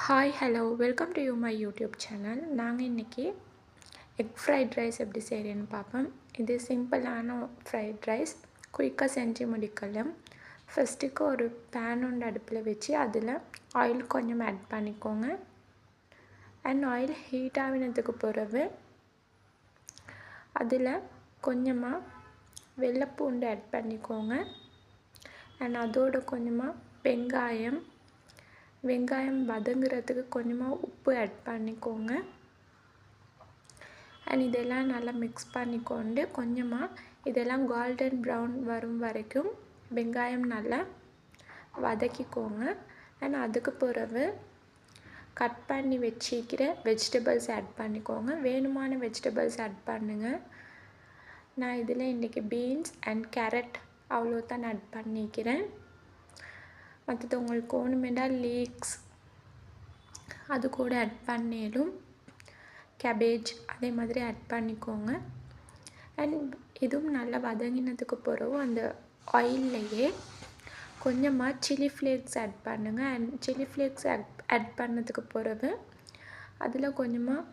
Hi hello welcome to my YouTube channel. நாங்கள் இன்றைக்கி egg fried rice எப்படி செய்கிறேன்னு பார்ப்போம். இது சிம்பிளான ஃப்ரைட் ரைஸ், குயிக்காக செஞ்சு முடிக்கலாம். ஃபஸ்ட்டுக்கு ஒரு பேன் ஒன்று அடுப்பில் வச்சு அதில் ஆயில் கொஞ்சம் ஆட் பண்ணிக்கோங்க. அண்ட் ஆயில் ஹீட் ஆகினதுக்கு பிறகு அதில் கொஞ்சமாக வெள்ளைப்பூண்டு ஆட் பண்ணிக்கோங்க. அண்ட் அதோடு கொஞ்சமாக வெங்காயம் வதங்குறதுக்கு கொஞ்சமாக உப்பு ஆட் பண்ணிக்கோங்க. அண்ட் இதெல்லாம் நல்லா மிக்ஸ் பண்ணிக்கொண்டு கொஞ்சமாக இதெல்லாம் கோல்டன் ப்ரௌன் வரும் வரைக்கும் வெங்காயம் நல்லா வதக்கிக்கோங்க. அண்ட் அதுக்கு பிறகு கட் பண்ணி வச்சிக்கிற வெஜிடபிள்ஸ் ஆட் பண்ணிக்கோங்க. வேணுமான வெஜிடபிள்ஸ் ஆட் பண்ணுங்கள். நான் இதில் இன்றைக்கி பீன்ஸ் அண்ட் கேரட் அவ்வளோ தான் ஆட் பண்ணிக்கிறேன். மற்றது உங்களுக்கு வேணுமெண்டா லீக்ஸ் அது கூட ஆட் பண்ணிடும். கேபேஜ் அதே மாதிரி ஆட் பண்ணிக்கோங்க. அண்ட் இதுவும் நல்லா வதங்கினதுக்கு பிறகு அந்த ஆயில்லையே கொஞ்சமாக சில்லி ஃப்ளேக்ஸ் ஆட் பண்ணுங்கள். அண்ட் சில்லி ஃப்ளேக்ஸ் ஆட் பண்ணதுக்கு பிறகு அதில் கொஞ்சமாக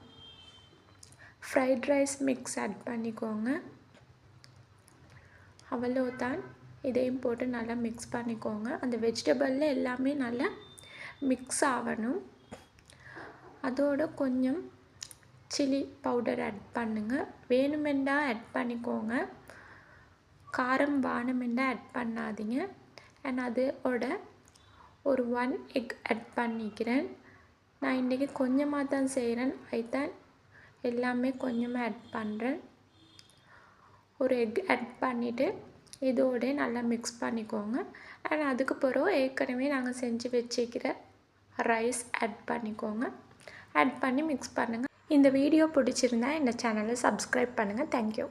ஃப்ரைட் ரைஸ் மிக்ஸ் ஆட் பண்ணிக்கோங்க. அவ்வளோதான். இதையும் போட்டு நல்லா மிக்ஸ் பண்ணிக்கோங்க. அந்த வெஜிடபிளில் எல்லாமே நல்லா மிக்ஸ் ஆகணும். அதோடு கொஞ்சம் சில்லி பவுடர் ஆட் பண்ணுங்கள். வேணுமெண்டா ஆட் பண்ணிக்கோங்க, காரம் வேணுமெண்டா ஆட் பண்ணாதீங்க. அண்ட் அதோட ஒரு 1 எக் ஆட் பண்ணிக்கிறேன். நான் இன்றைக்கி கொஞ்சமாக தான் செய்கிறேன், அதுதான் எல்லாமே கொஞ்சமாக ஆட் பண்ணுறேன். ஒரு எக் ஆட் பண்ணிவிட்டு இதோட நல்லா மிக்ஸ் பண்ணிக்கோங்க. அண்ட் அதுக்கு பிறகு ஏற்கனவே நாங்கள் செஞ்சு வச்சுக்கிற ரைஸ் ஆட் பண்ணிக்கோங்க. ஆட் பண்ணி மிக்ஸ் பண்ணுங்கள். இந்த வீடியோ பிடிச்சிருந்தா இந்த சேனலை சப்ஸ்கிரைப் பண்ணுங்கள். தேங்க்யூ.